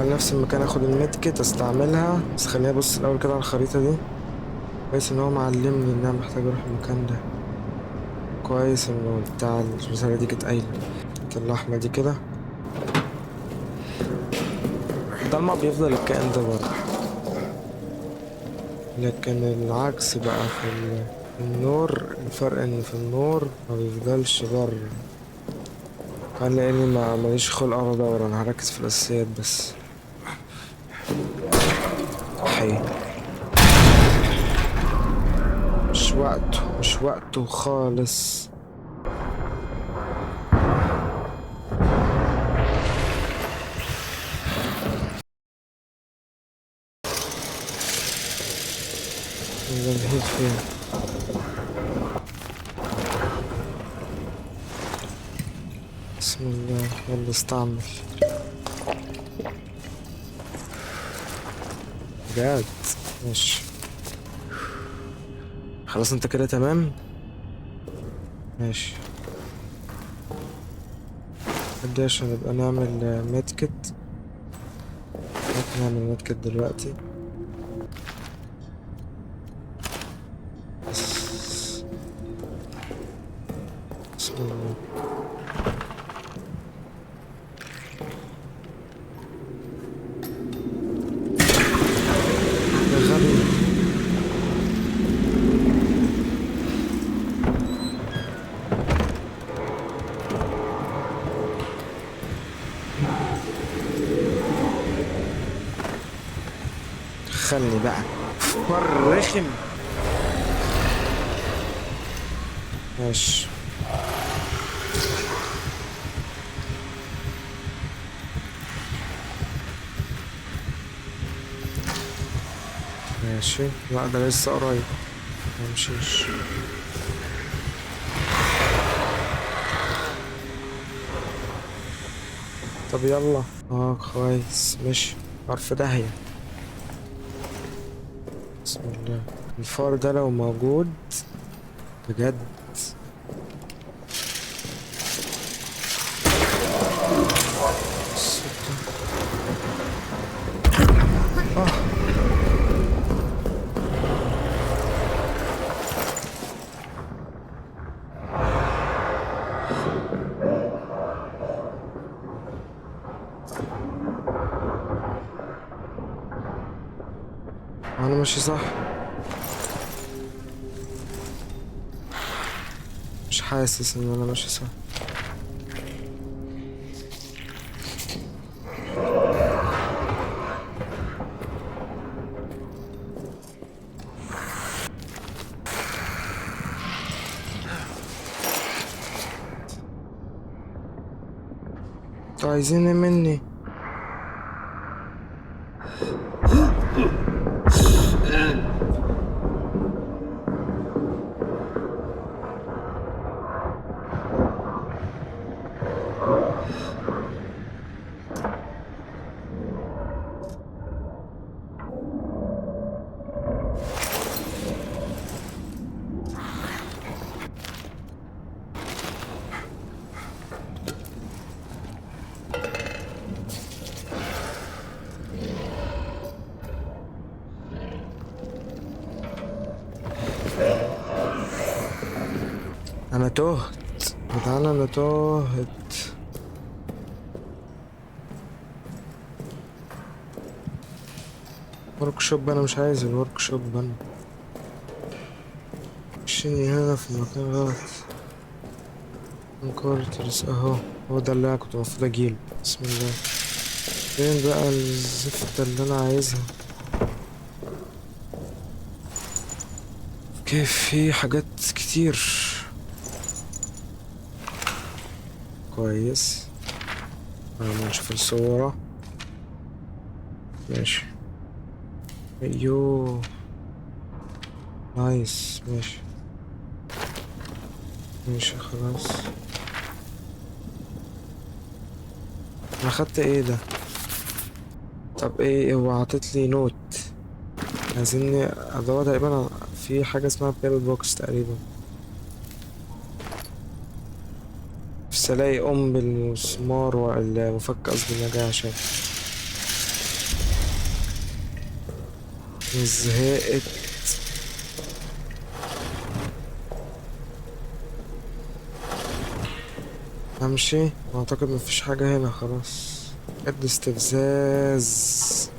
لنفس المكان اخد الميدكت استعملها، بس خليني ابص الاول كده على الخريطة دي. كويس ان هو معلمني ان انا محتاج اروح المكان ده. كويس انه بتاع الرسالة دي كانت قايلة اللحمة دي كده. الضلمة بيفضل الكائن ده بره، لكن العكس بقى في النور. الفرق ان في النور ما بيفضلش بره. كان لاني ماليش خلق اقعد ادور، انا هركز في الاساسيات بس. حي. مش وقته خالص. الهيد فين؟ بسم الله، يلا استعمل. بجد. ماشي. خلاص انت كده تمام. ماشي. قد عشان نبقى نعمل ميدكت. ممكن نعمل ميدكت دلوقتي. بس. بسم الله. يا غبي. خلني بقى. رخم. ماشي. ماشي. لا ده لسه قريب. ممشيش. طب يلا. كويس ماشي. حرف داهية. بسم الله. الفار ده لو موجود بجد. اه. انا ماشي صح. مش حاسس ان انا ماشي صح. انتوا عايزين ايه مني؟ انا تهت. يا جدعان انا تهت. ورك شوب، انا مش عايز الورك شوب. انا مشيني هنا في مكان غلط. كورترز اهو. هو ده اللي انا كنت المفروض اجيله. بسم الله. فين بقى الزفت اللي انا عايزها؟ كيف في حاجات كتير. كويس. نشوف الصورة. ماشي. ايوه. نايس. ماشي. ماشي خلاص. انا خدت ايه ده؟ طب ايه هو عطت لي نوت؟ عايزيني ادور تقريبا في حاجة اسمها بيل بوكس تقريبا. بس الاقي ام بالمسمار والمفك قصدي النجاة عشان زهقت. امشي، اعتقد مفيش حاجة هنا خلاص. قد استفزاز.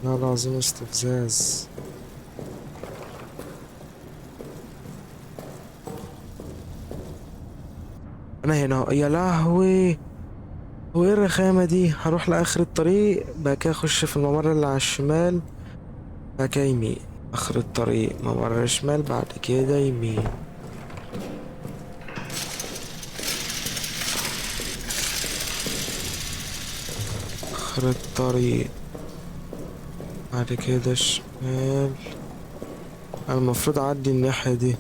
لا العظيم استفزاز. انا هنا أهو. يا لهوي، هو ايه الرخامة دي؟ هروح لاخر الطريق بعد كده اخش في الممر اللي على الشمال بعد كده يمين. اخر الطريق ممر شمال بعد كده يمين. اخر الطريق بعد كده شمال. انا المفروض اعدي الناحية دي.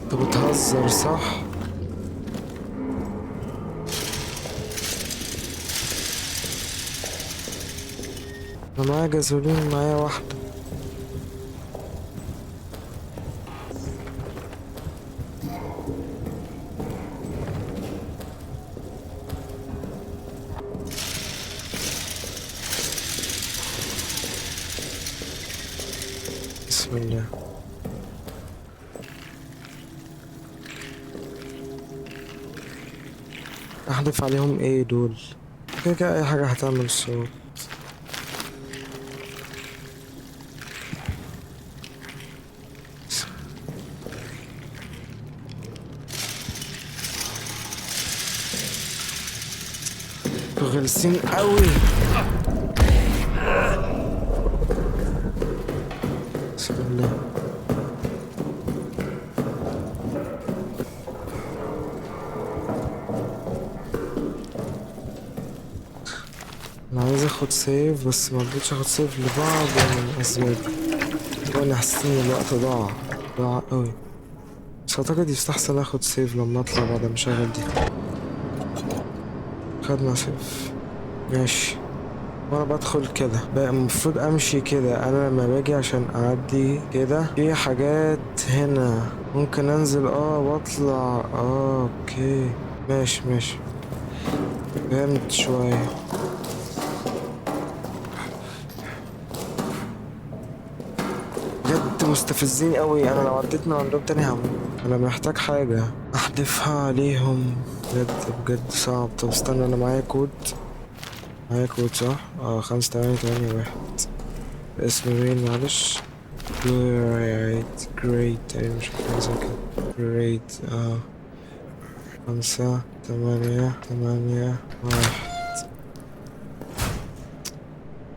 انت بتهزر صح؟ انا معايا جازولين، معايا واحدة. بسم الله. احذف عليهم ايه دول؟ كده كده اي حاجة هتعمل صوت. غلسين قوي. بسم الله. انا عايز اخد سيف بس مرضتش اخد سيف لبعض من الاسباب. وانا حسيت ان الوقت ضاع قوي. بس اعتقد يستحسن اخد سيف لما اطلع بعد ما اشغل دي. خدنا سيف. ماشي. وانا بدخل كده بقى المفروض امشي كده. انا لما باجي عشان اعدي كده في حاجات هنا ممكن انزل واطلع. اوكي ماشي. فهمت شوية. بجد مستفزين قوي. انا لو عديت من عندهم تاني هموت. انا محتاج حاجة احدفها عليهم. بجد صعب. طب استنى، انا معايا كود. معايا كود صح؟ 5881. اسم مين معلش؟ great تقريبا، مش فاكر زي كده. great 5881.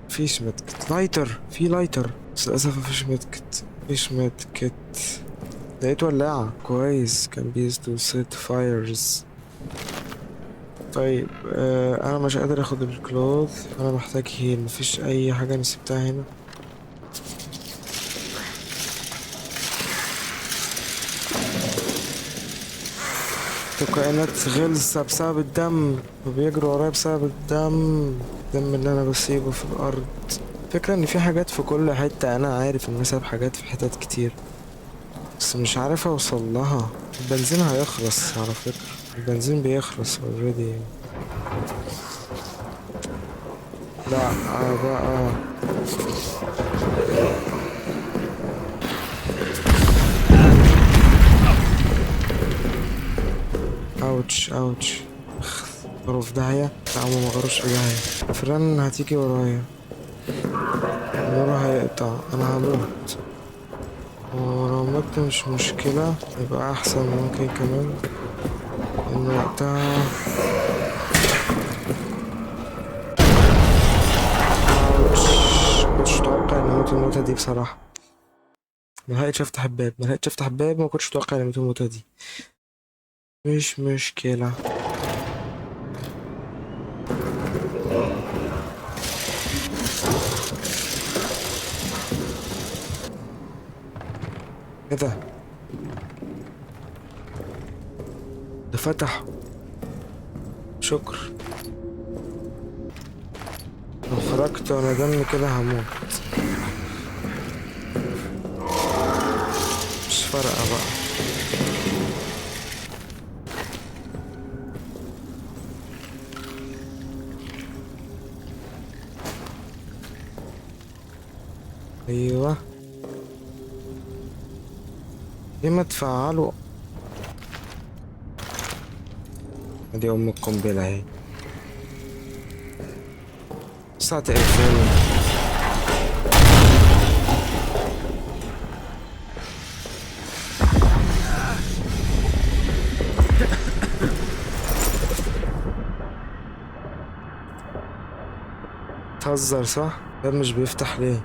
مفيش متكت. لايتر، في لايتر بس للأسف مفيش متكت. لقيت ولاعة. كويس. كان بيز تو سيت فايرز. طيب انا مش قادر اخد الكلوث. انا محتاج هيل. مفيش اي حاجة انا سبتها هنا. كائنات غلسة بسبب الدم وبيجروا ورايا بسبب الدم اللي انا بسيبه في الارض. فكرة ان في حاجات في كل حتة. انا عارف ان سايب حاجات في حتت كتير بس مش عارف اوصل لها. البنزين هيخلص على فكرة. البنزين بيخلص اوريدي. لا بقى. اوتش. غروا في داهية. لا هما مغروش في داهية. فران هتيجي ورايا. النور هيقطع. انا هموت. ولو مت مش مشكلة، يبقى احسن ممكن كمان ان وقتها. كنتش اتوقع ان اموت الموتة دي بصراحة. ملحقتش افتح الباب. ما كنتش اتوقع ان اموت الموتة دي. مش مشكلة. ايه ده فتح. شكر. لو خرجت وانا دم كده هموت. مش فارقة بقى. ايوه، ليه ما تفعلوا؟ ادي ام القنبلة اهي. الساعة تقفل. تهزر صح؟ ده مش بيفتح ليه؟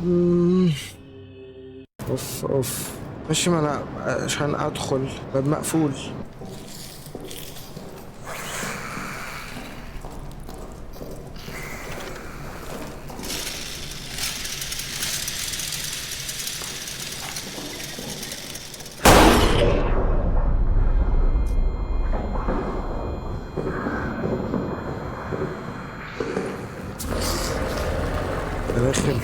مم. اوف اوف. ماشي، ما انا عشان ادخل باب مقفول. داخل.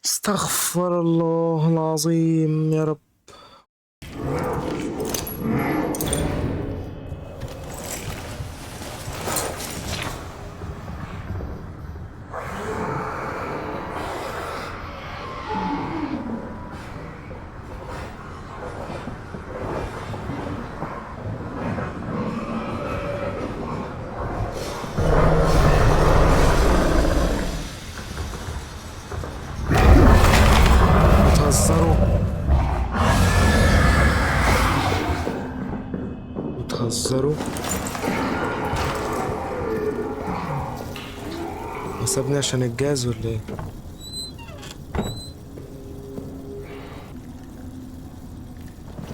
استغفر الله العظيم يا رب. بتهزروا بتهزروا. سابني عشان الجاز ولا ايه؟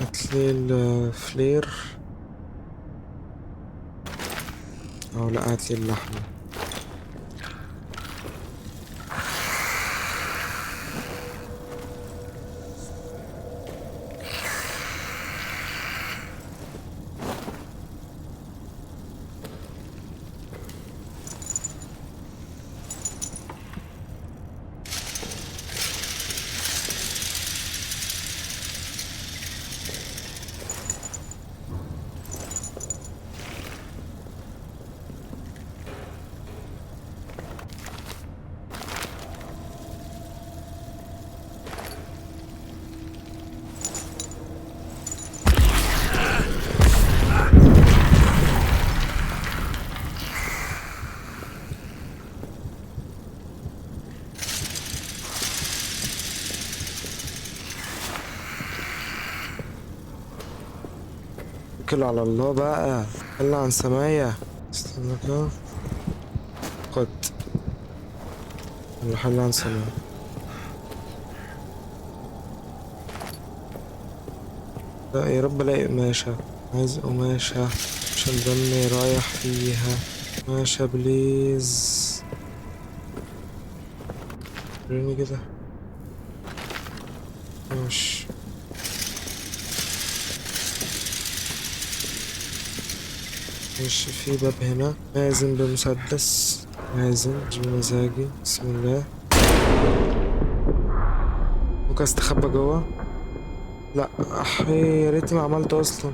هاتلي الفلير. او لا، هاتلي اللحمة. اتكل على الله بقى. يلا عن سماية. استنى كده. خد. نروح عن سماية. لا يا رب الاقي قماشة. عايز قماشة عشان دمي رايح فيها. قماشة بليز. وريني كده. ماشي. ماشي في باب هنا. لازم بمسدس. لازم مش بمزاجي. بسم الله. ممكن استخبى جوه. لا احي يا ريتني ما عملته اصلا.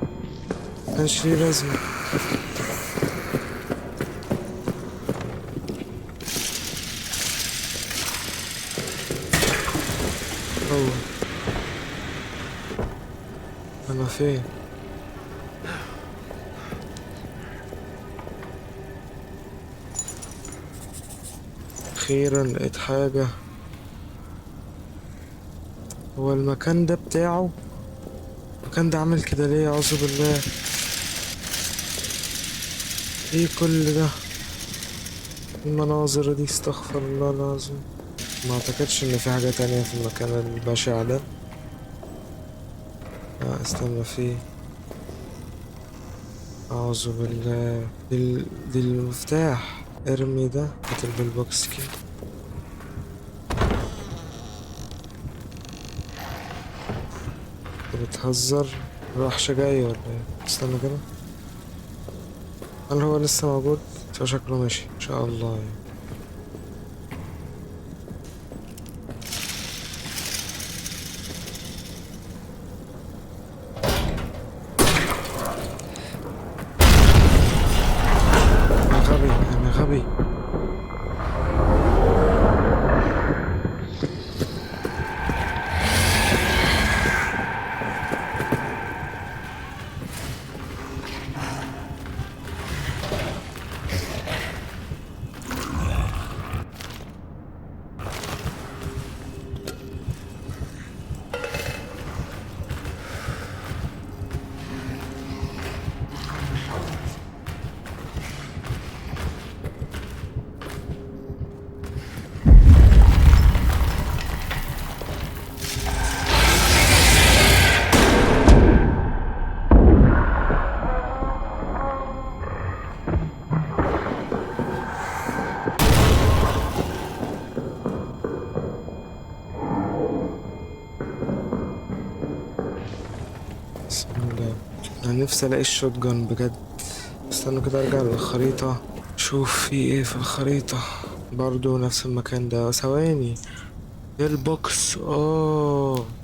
مكانش ليه لازمة. هو انا فين؟ اخيرا لقيت حاجة. هو المكان ده بتاعه؟ المكان ده عامل كده ليه؟ اعوذ بالله. ايه كل ده؟ المناظر دي استغفر الله العظيم. ما اعتقدش ان في حاجة تانية في المكان البشع ده. استنى فيه. اعوذ بالله. دي المفتاح. ارمي ده. هات البيلبوكس كده. انت بتهزر؟ الوحش جاي ولا ايه؟ استنى كده. هل هو لسه موجود؟ شكله ماشي ان شاء الله يعني. انا غبي انا غبي. بسم الله. انا نفسي الاقي الشوت جان بجد. استنى كده ارجع للخريطة. شوف في ايه في الخريطة. برضو نفس المكان ده. ثواني. ايه البوكس؟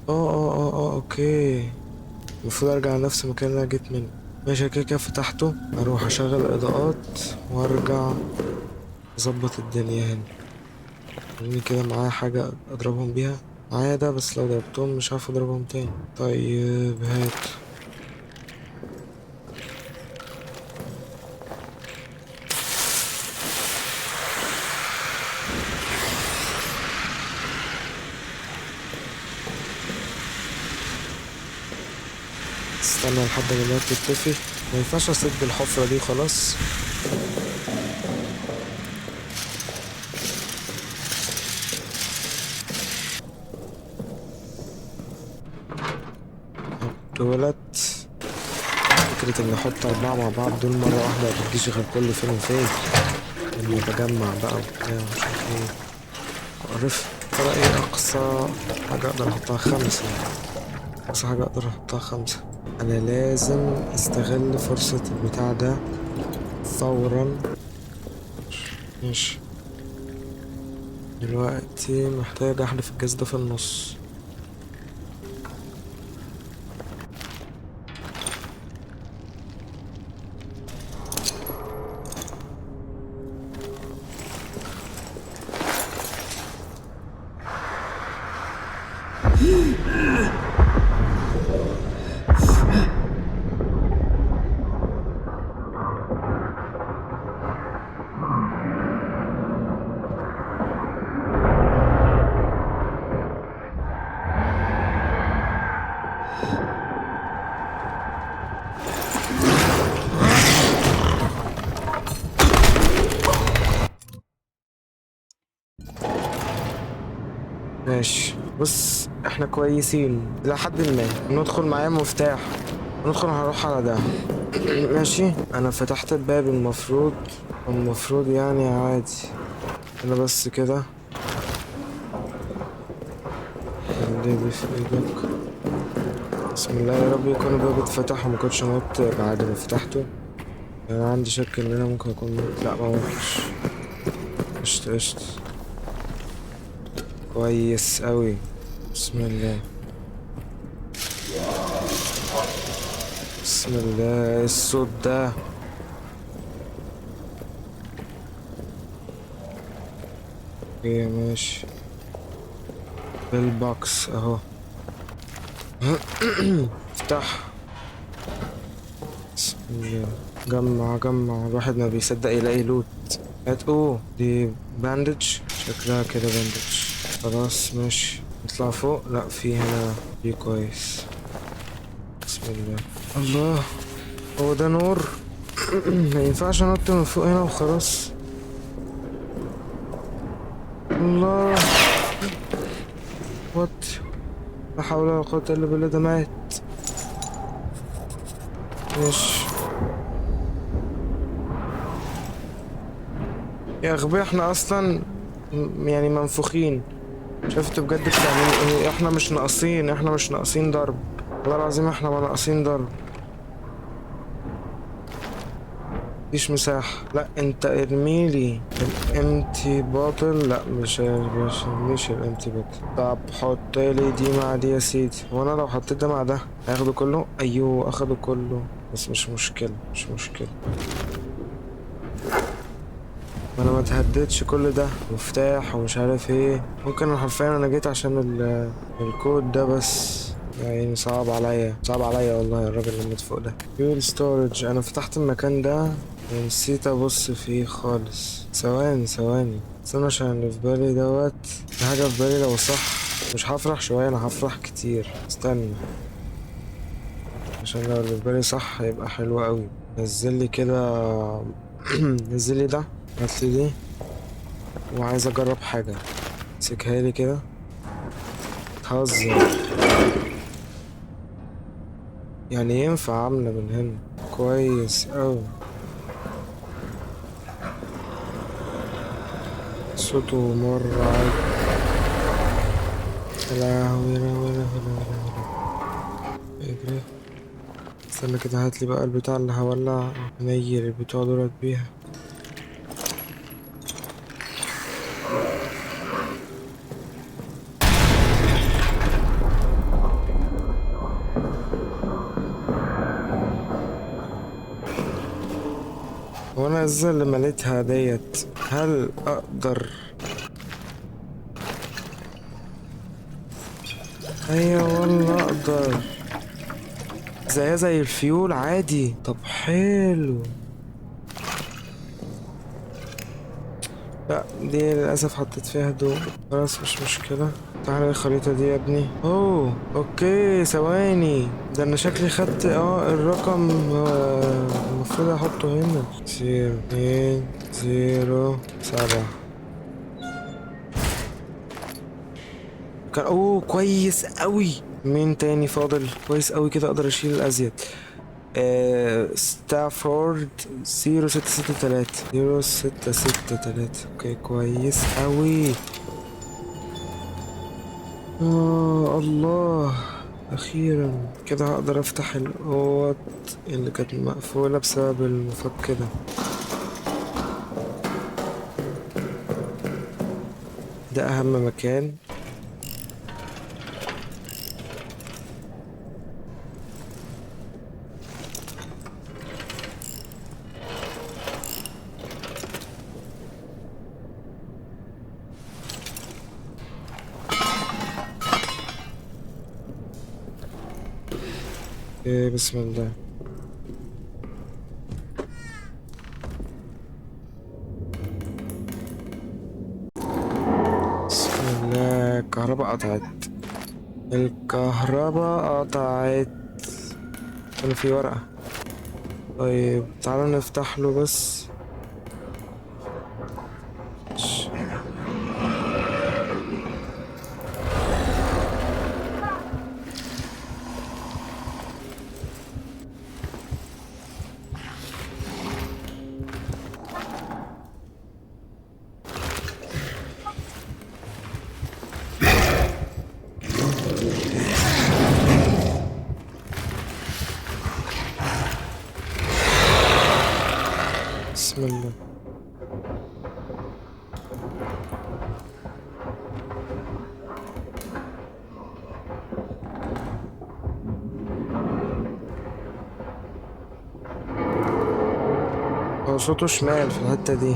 اوكي. المفروض ارجع لنفس المكان اللي انا جيت منه. ماشي كده كده فتحته. اروح اشغل اضاءات وارجع اظبط الدنيا هنا. خليني كده معايا حاجة اضربهم بيها. معايا ده بس لو ضربتهم مش عارف اضربهم تاني. طيب هات. استنى لحد ما النار تتطفي. ما ينفعش اسد الحفرة دي خلاص. دولت. فكرة اني احط 4 مع بعض دول مرة واحدة مبتجيش غير كل فين وفين. اني بجمع بقى وبتاع مش عارف ايه. عارف ترى ايه اقصى حاجة اقدر احطها؟ 5. اقصى حاجة اقدر احطها 5. انا لازم استغل فرصة البتاع ده فورا. ماشي. دلوقتي محتاج احذف الجاز ده في النص. ماشي. بص احنا كويسين إلى حد ما. ندخل معايا مفتاح ندخل، هروح على ده. ماشي. انا فتحت الباب، المفروض يعني عادي. انا بس كده. اللي في ايدك. بسم الله، يا رب يكون الباب اتفتح وما كنتش مت بعد ما فتحته. انا عندي شك ان انا ممكن اكون مت. لا ما متش. قشطة قشطة. كويس اوي. بسم الله. بسم الله. إيه الصوت ده؟ ايه ماشي. بالبوكس اهو. افتح. بسم الله. جمع جمع، الواحد ما بيصدق يلاقي لوت. هات. اوه دي باندج، شكلها كده باندج. خلاص ماشي. نطلع فوق. لا في هنا. في كويس. بسم الله. الله. هو ده نور؟ ما ينفعش انط من فوق هنا وخلاص. الله. وات. لا حول ولا قوة الا بالله. ده مات. ماشي يا اغبياء. احنا اصلا يعني منفوخين. شايف انتوا بجد بتعملوا ايه؟ احنا مش ناقصين، احنا مش ناقصين ضرب. والله العظيم احنا ما ناقصين ضرب. مفيش مساحة. لا انت ارميلي الامتي بوتل. لا مش الامتي بوتل. طب حط لي دي مع دي يا سيدي. وانا لو حطيت ده مع ده هياخده كله. ايوه اخده كله. بس مش مشكلة مش مشكلة. ما انا ما اتهددش كل ده مفتاح ومش عارف ايه. ممكن حرفيا انا جيت عشان الكود ده بس. يعني صعب عليا صعب عليا والله. الراجل اللي فوق ده فيول ستورج. انا فتحت المكان ده ونسيت ابص فيه خالص. ثواني استنى، عشان اللي في بالي دوت. في حاجة في بالي لو صح مش هفرح شوية، انا هفرح كتير. استنى، عشان لو اللي في بالي صح هيبقى حلو قوي. نزل لي كده. نزل لي ده. هات لي دي. وعايز اجرب حاجة. امسكها لي كده. تهزر؟ يعني ينفع عاملة من هنا؟ كويس اوي. صوته مرة عادي. يا لهوي يا لهوي يا لهوي يا لهوي. اجري. استنى كده، هاتلي بقى البتاع اللي هولع نير البتاع دولت بيها. وانا ازاي اللي مليتها ديت؟ هل اقدر؟ ايوه والله اقدر. زيها زي الفيول عادي. طب حلو. لا دي للأسف حطيت فيها هدوم. خلاص مش مشكلة. تعالى الخريطة دي يا ابني. اوه اوكي ثواني. ده انا شكلي خدت الرقم. المفروض احطه هنا. 0207. كان كويس قوي. مين تاني فاضل؟ كويس قوي كده اقدر اشيل الازيد. ستافورد 0663. اوكي كويس قوي. الله. اخيرا كده هقدر افتح الاوض اللي كانت مقفولة بسبب المفك ده. ده اهم مكان. بسم الله. بسم الله. الكهرباء قطعت. الكهرباء قطعت. كان في ورقة. طيب تعالوا نفتح له بس. بسم الله. هو صوته شمال في الحتة دي.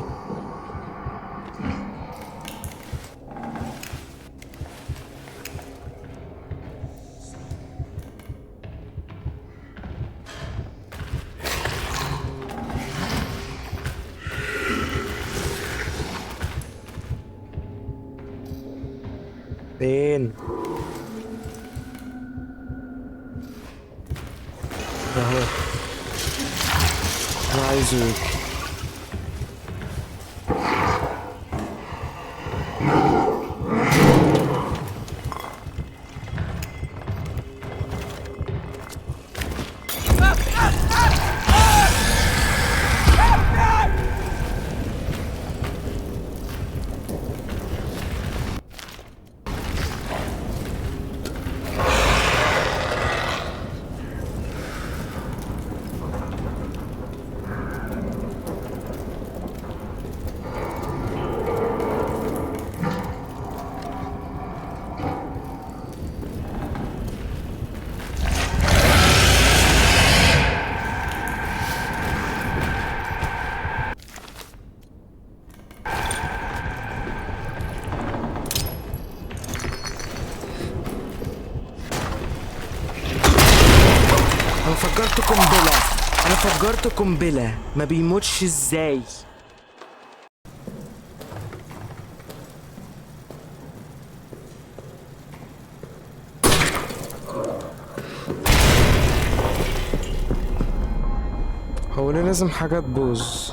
فين؟ اهو. انا عايزه يجي. انا فجرت قنبلة. انا فجرت قنبلة، ما بيموتش ازاي؟ هو ليه لازم حاجة تبوظ؟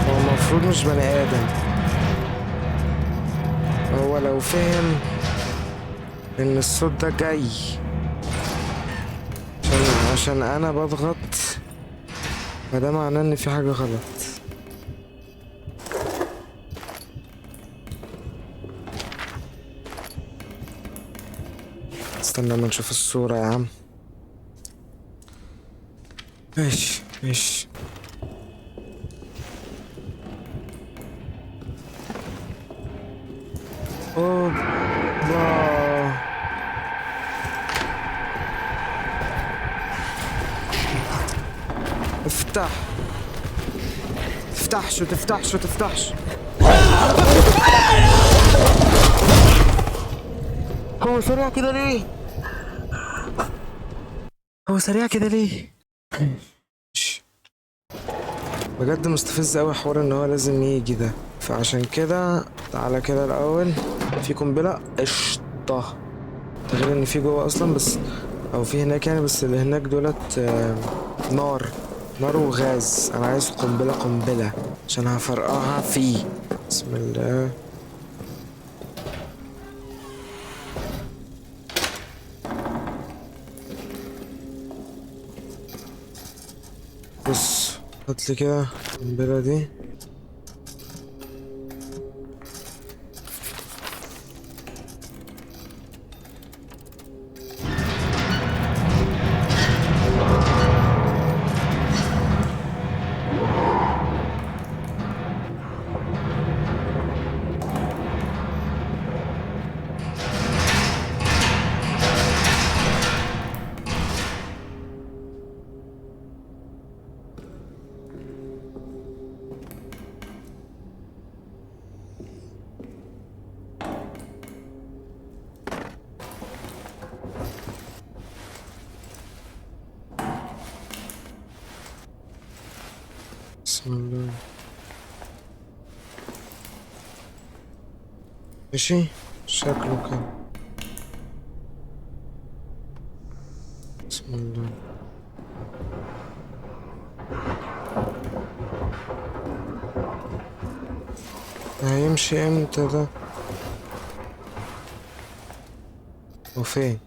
هو المفروض مش بني آدم. هو لو فهم ان الصوت ده جاي عشان انا بضغط، فده معناه ان في حاجة غلط. استنى لما نشوف الصورة يا عم. ماشي ماشي. اوبا. افتح. تفتحش. هو سريع كده ليه؟ بجد مستفز اوي حوار ان هو لازم يجي ده، فعشان كده تعالى كده الاول. في قنبلة قشطة. تغير ان في جوه اصلا، بس او في هناك يعني، بس اللي هناك دولت نار وغاز. انا عايز قنبلة عشان هفرقعها فيه. بسم الله. بص هاتلي كده القنبلة دي. بسم الله. ماشي شكله كده. بسم الله. هيمشي امتى ده؟ وفين؟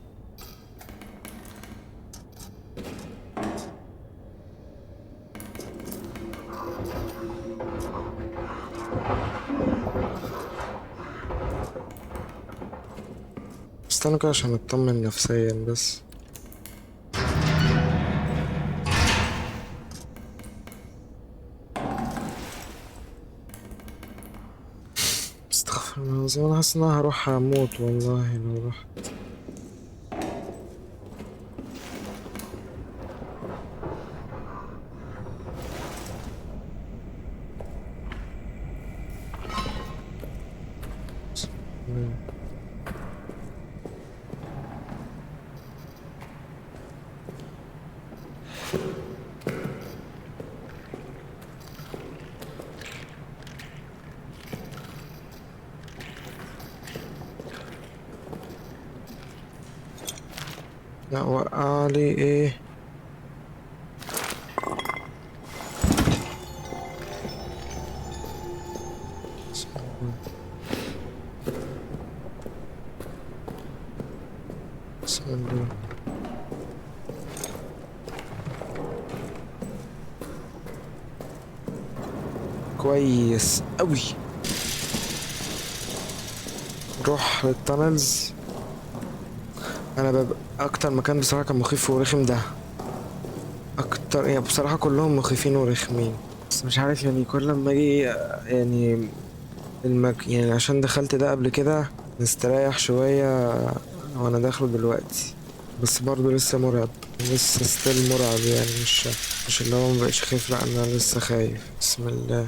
استنى كده عشان اطمن نفسيا بس. استغفر الله العظيم، انا حاسس ان انا هروح اموت والله لو رحت. لا وقع لي ايه؟ بسم الله. كويس قوي. روح للتانلز. انا ببقى اكتر مكان بصراحه كان مخيف ورخم ده اكتر، يعني بصراحه كلهم مخيفين ورخمين، بس مش عارف يعني كل ما اجي يعني يعني عشان دخلت ده قبل كده نستريح شويه وانا داخله دلوقتي، بس برضه لسه مرعب، لسه ستيل مرعب يعني، مش اللي هو مبقتش خايف، لا انا لسه خايف. بسم الله.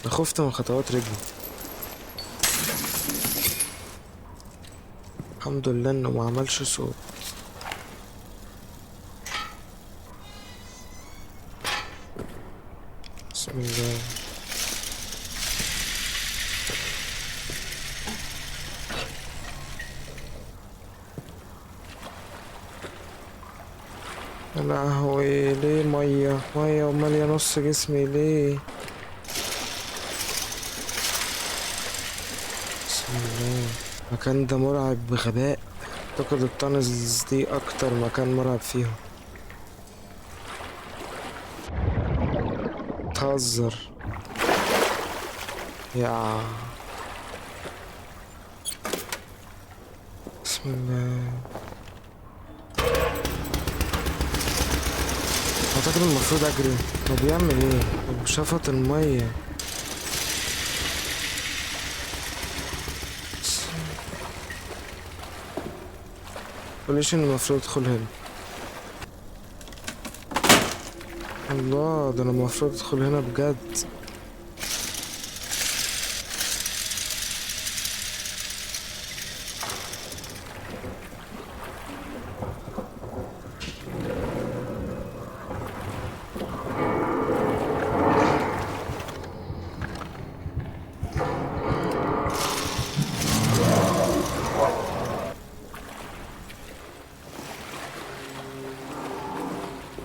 انا خفت من خطوات رجلي. الحمد لله انه ما عملش صوت. بسم الله. يا لهوي، ليه مية مية ومالية نص جسمي ليه؟ بسم الله. المكان ده مرعب بغباء. اعتقد التانلز دي اكتر مكان مرعب فيهم. تهزر. يا بسم الله. اعتقد المفروض اجري. هو بيعمل ايه؟ هو شفط المية. مقوليش ان المفروض ادخل هنا. الله، ده انا المفروض ادخل هنا بجد.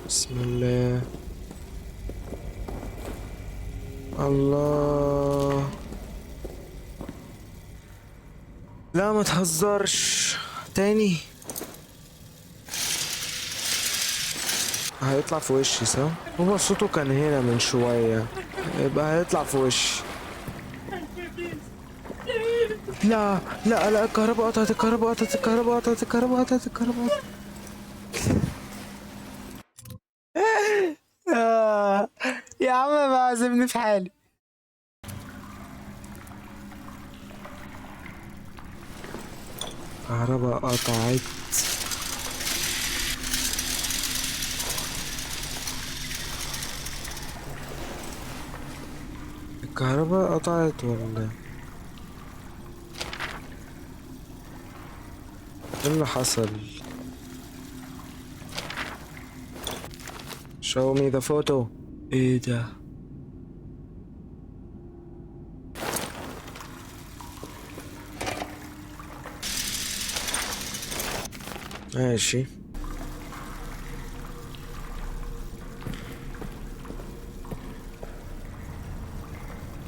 بسم الله. الله. لا ما تهزرش تاني. هيطلع في وشي صح؟ هو صوته كان هنا من شوية، يبقى هيطلع في وشي. لا لا لا، الكهرباء قطعت، الكهرباء قطعت، الكهرباء قطعت، الكهرباء قطعت، الكهرباء قطعت. يا عم بقى سيبني في حالي. الكهرباء قطعت. الكهرباء قطعت ولا ايه اللي حصل؟ show me the photo. ايه ده؟ ماشي.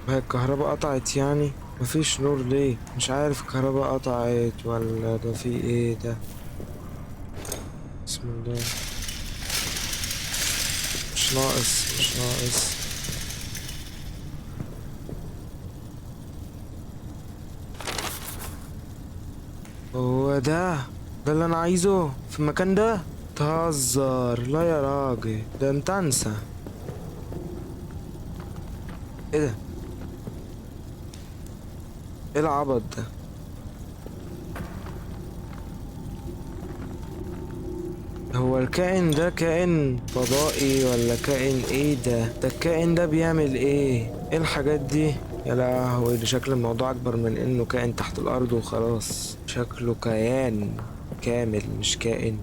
وهي الكهرباء قطعت يعني؟ مفيش نور ليه؟ مش عارف الكهرباء قطعت ولا ده في ايه ده. بسم الله. مش ناقص مش ناقص. هو ده اللي انا عايزه في المكان ده؟ تهزر، لا يا راجل، ده انت انسى. ايه ده؟ ايه العبط ده؟ هو الكائن ده كائن فضائي ولا كائن ايه ده الكائن ده بيعمل ايه الحاجات دي؟ يا لهوي، ده شكل الموضوع اكبر من انه كائن تحت الارض وخلاص، شكله كيان كامل مش كائن.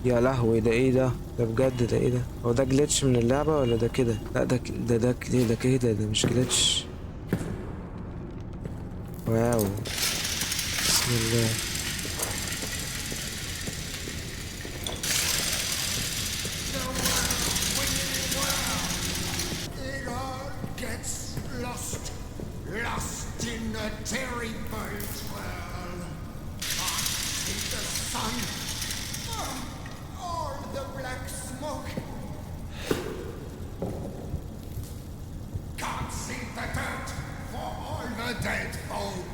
يا لهوي، ده ايه ده بجد، ده ايه ده؟ هو ده جليتش من اللعبة ولا ده كده؟ لا ده كده مش جليتش. واو. بسم الله. It all gets lost, lost in a terrible twirl. Can't see the sun, all the black smoke. Can't see the dirt for all the dead folk.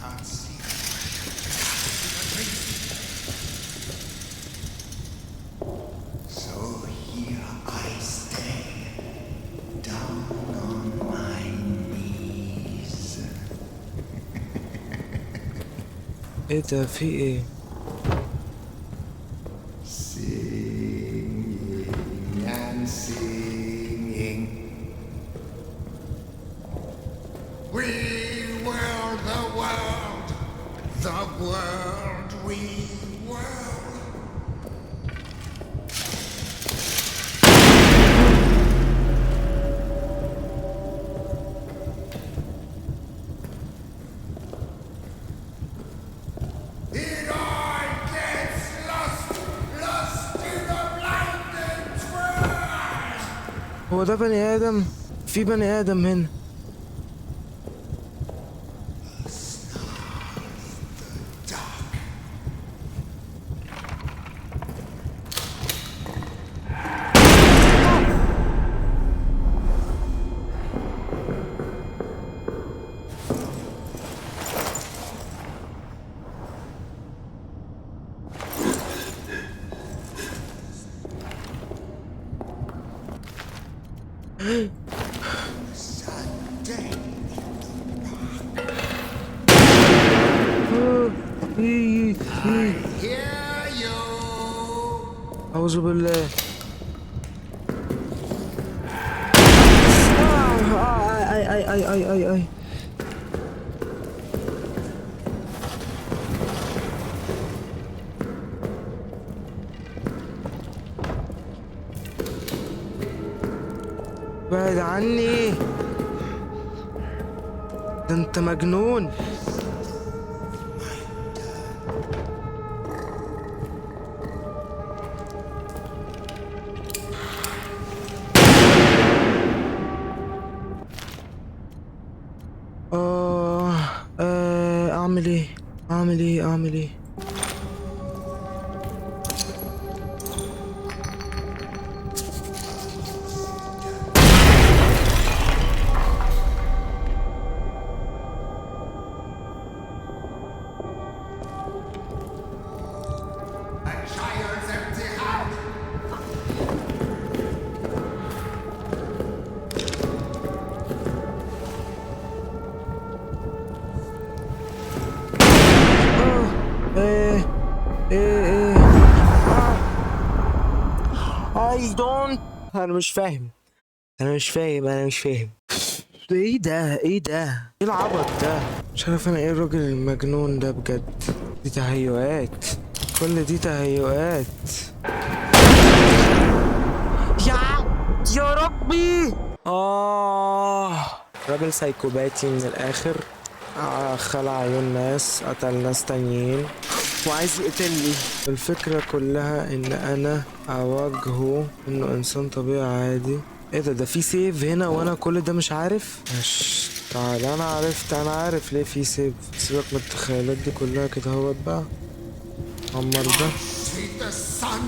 Can't see the trees. So here I stay, down on my knees. ايه ده، في ايه؟ Singing and singing. We were the world we were. It all gets lost, lost in the blinding twirl. هو ده بني ادم؟ في بني ادم هنا؟ Dark. Sunday. I hear you. أعوذ بالله. أي. بعد عني، ده انت مجنون. اعمل ايه؟ اعمل ايه؟ A child's empty hand. ايه ايه I don't. انا مش فاهم. ايه ده ايه العبط ده؟ مش عارف انا ايه الراجل المجنون ده بجد. دي تهيؤات، كل دي تهيؤات. يا ربي. راجل سايكوباتي من الاخر. خلع عيون ناس، قتل ناس تانيين. وعايز يقتلني. الفكرة كلها ان انا اواجهه انه انسان طبيعي عادي. ايه ده في سيف هنا وانا كل ده مش عارف. ماشي تعال، انا عارف ليه في سيف. سيبك من التخيلات دي كلها كده. هو بقى عمر ده See the sun.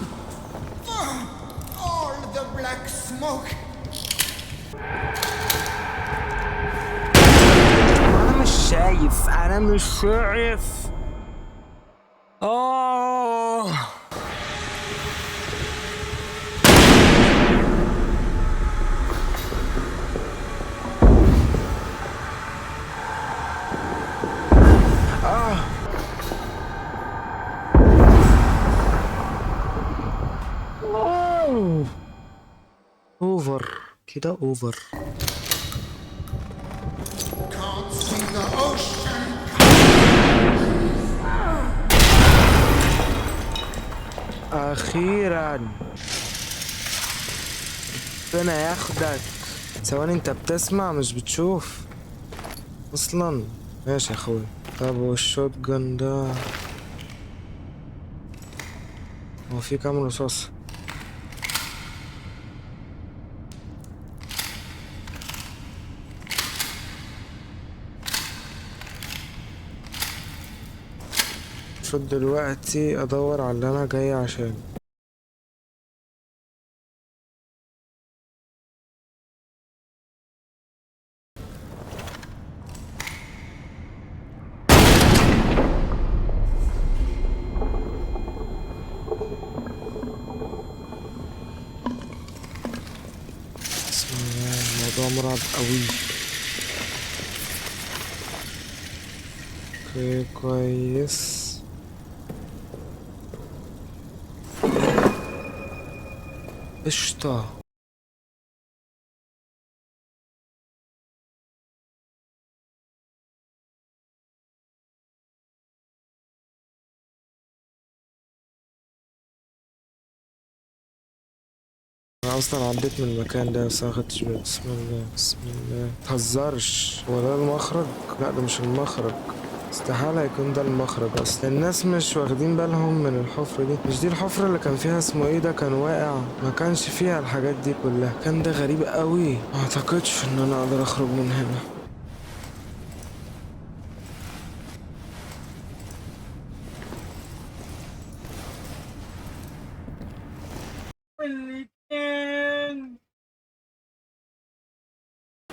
All the black smoke. انا مش شايف. اه اوفر كده اوفر. Can't see the ocean. اخيرا ربنا ياخدك. ثواني، انت بتسمع مش بتشوف اصلا. ماشي يا اخوي. طب والشوت جن ده هو في كام رصاص؟ المفروض دلوقتي ادور على اللي انا جاي عشان. بسم الله، الموضوع مرعب قوي. اوكي كويس. قشطة. انا اصلا عديت من المكان ده بس انا مخدتش بالي. بسم الله بسم الله. متهزرش، هو ده المخرج؟ لا ده مش المخرج. استحالة يكون ده المخرج اصلا. الناس مش واخدين بالهم من الحفرة دي. مش دي الحفرة اللي كان فيها اسمه ايه ده كان واقع؟ ما كانش فيها الحاجات دي كلها. كان ده غريب قوي. ما اعتقدش ان انا اقدر اخرج من هنا.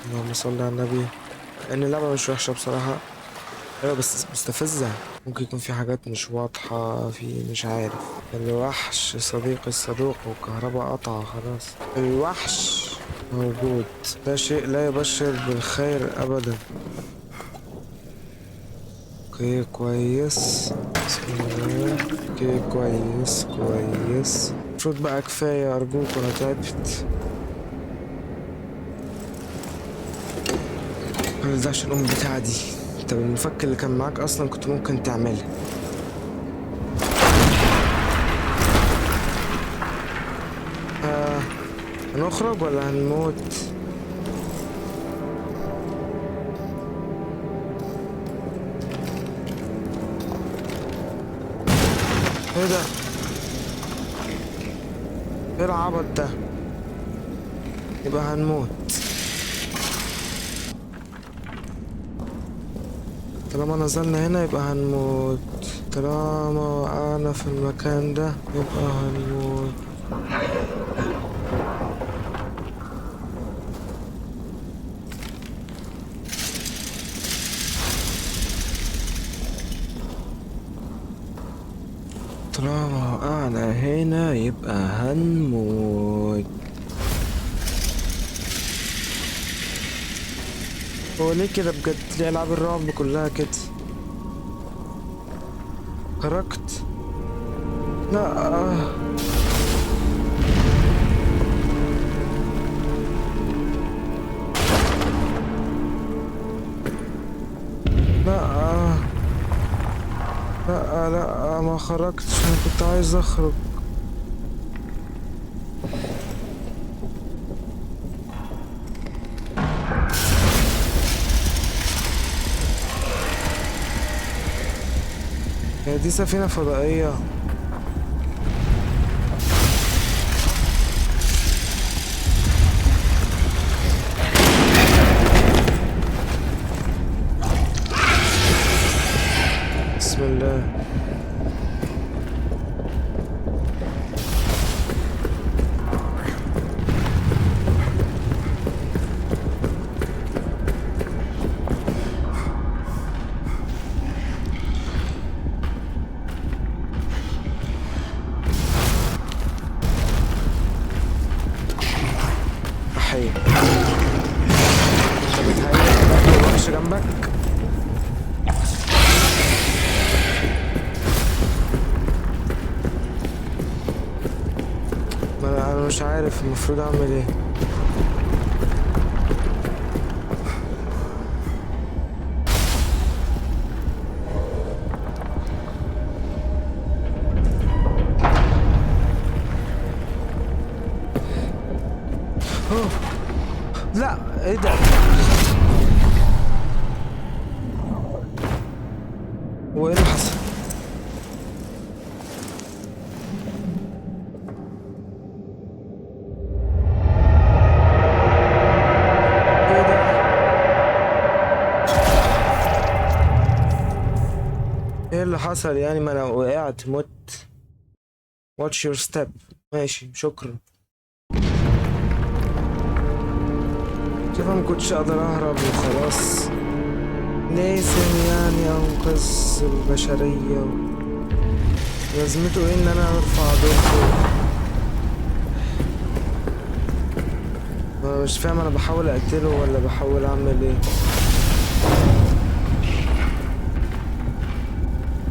اللهم صل على النبي. لان اللعبة مش وحشة بصراحة. ايوه بس مستفزة. ممكن يكون في حاجات مش واضحة، في مش عارف. الوحش صديقي الصدوق والكهرباء قطع خلاص. الوحش موجود. ده شيء لا يبشر بالخير ابدا. اوكي كويس. بسم الله. اوكي كويس كويس. المفروض بقى كفاية ارجوك، انا تعبت. ده عشان الام بتاعي دي. طب المفك اللي كان معاك اصلا كنت ممكن تعملها. هنخرج ولا هنموت؟ ايه ده؟ ايه العبط ده؟ يبقى هنموت. طالما نزلنا هنا يبقى هنموت. طالما وقعنا في المكان ده يبقى هنموت. طالما وقعنا هنا يبقى هنموت. هو ليه كده بجد؟ ليه ألعاب الرعب كلها كده؟ خرجت؟ لا لا لا لا ما خرجتش. انا كنت عايز اخرج. ايه دي سفينة فضائية. بسم الله. أحيي. انت بتهيأ الوحش جنبك؟ ما انا مش عارف المفروض اعمل ايه. أوه. لا ايه ده؟ وايه اللي حصل؟ ايه ده؟ ايه اللي حصل يعني؟ ما انا وقعت مت. watch your step. ماشي شكرا. كيف ما كنتش اقدر اهرب وخلاص. لازم يعني انقذ البشرية. لازمته ايه ان انا ارفع ضده؟ انا مش فاهم، انا بحاول اقتله ولا بحاول اعمل ايه؟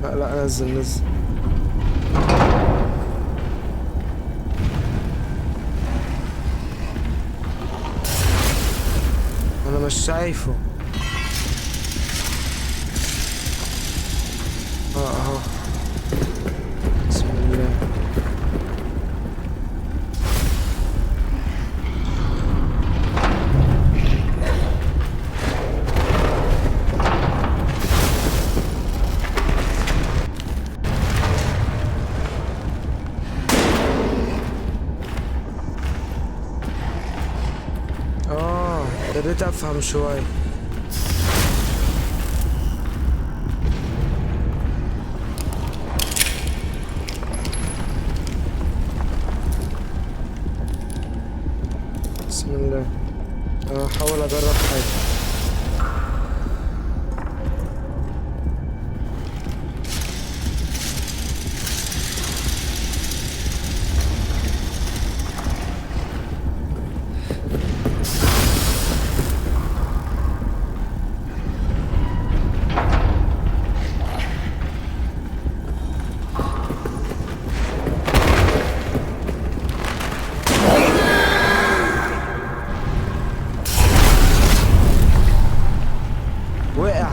لا لا، نزل نزل. انا مش شايفه. اهو. بسم الله. ابتديت افهم شوية. بسم الله. احاول اجرب حاجة. وقع.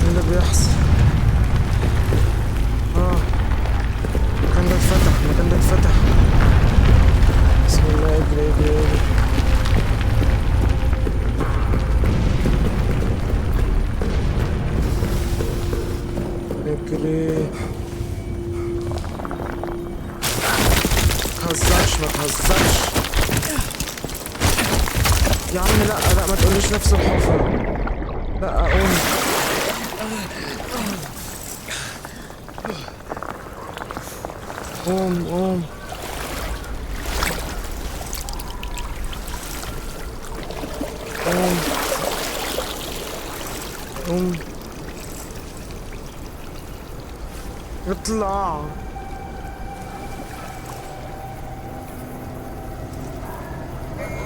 ايه اللي بيحصل؟ المكان ده اتفتح، المكان ده اتفتح. بسم الله. اجري اجري اجري. اجري. متهزرش متهزرش يا عم. لا لا، ما تقوليش نفس الحفرة. لا قوم. قوم قوم. قوم قوم. اطلع.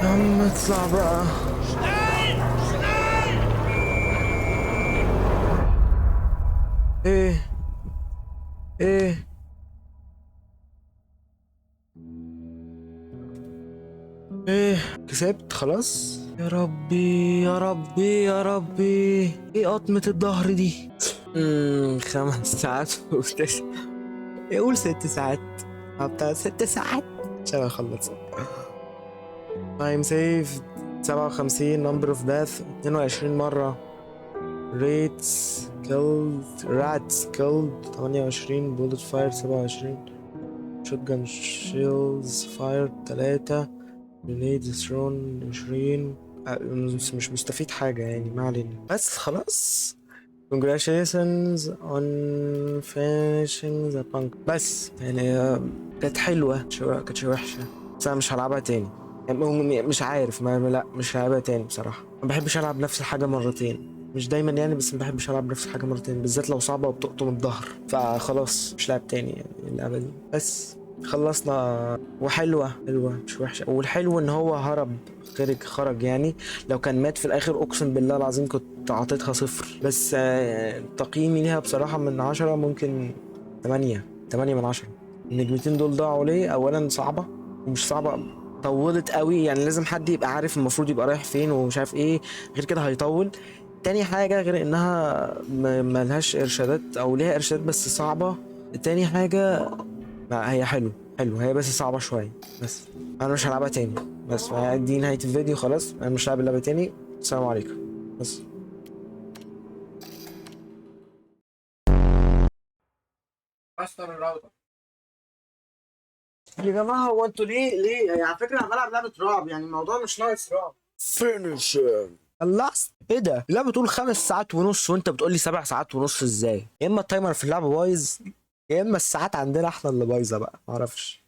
يا عم اطلع بقى. ايه ايه ايه؟ كسبت خلاص. يا ربي يا ربي يا ربي، ايه قطمة الظهر دي؟ 5 ساعات وتسع، يقول 6 ساعات، بتاع 6 ساعات عشان اخلص. تايم سيف 57، نمبر اوف داث 22 مرة، ريتس كيلد، راتس كيلد 28، بولت فاير 27، شوت جان شيلز فاير 3، جرينيدز ثرون 20. مش مستفيد حاجة يعني، ما علينا، بس خلاص. congratulations on finishing the punk. بس يعني كانت حلوة، كانتش وحشة، بس أنا مش هلعبها تاني يعني. مش عارف، لا مش هلعبها تاني بصراحة. ما بحبش ألعب نفس الحاجة مرتين، مش دايما يعني، بس ما بحبش ألعب نفس الحاجة مرتين، بالذات لو صعبة وبتقطم الظهر، فخلاص مش لعب تاني يعني اللعبة دي. بس خلصنا، وحلوة حلوة مش وحشة، والحلو إن هو هرب، خرج يعني. لو كان مات في الآخر أقسم بالله العظيم كنت عطيتها 0، بس تقييمي ليها بصراحة من 10 ممكن 8 من 10. النجمتين دول ضاعوا ليه؟ أولا صعبة، ومش صعبة، طولت قوي يعني، لازم حد يبقى عارف المفروض يبقى رايح فين ومش عارف ايه، غير كده هيطول. تاني حاجة غير انها ملهاش ارشادات، او ليها ارشادات بس صعبة. تاني حاجة لا هي حلو هي بس صعبة شوية. بس انا مش هلعبها تاني، بس دي نهاية الفيديو خلاص، انا مش هلعب اللعبة تاني. السلام عليكم. بس ماستر الراوتر. يا جماعة هو انتوا ليه يعني؟ على فكرة انا بلعب لعبة رعب يعني، الموضوع مش ناقص رعب. فينيش. خلصت؟ ايه ده؟ اللعبة بتقول 5 ساعات ونص وانت بتقول لي 7 ساعات ونص ازاي؟ يا اما التايمر في اللعبة بايظ، يا اما الساعات عندنا احنا اللي بايظة بقى، معرفش.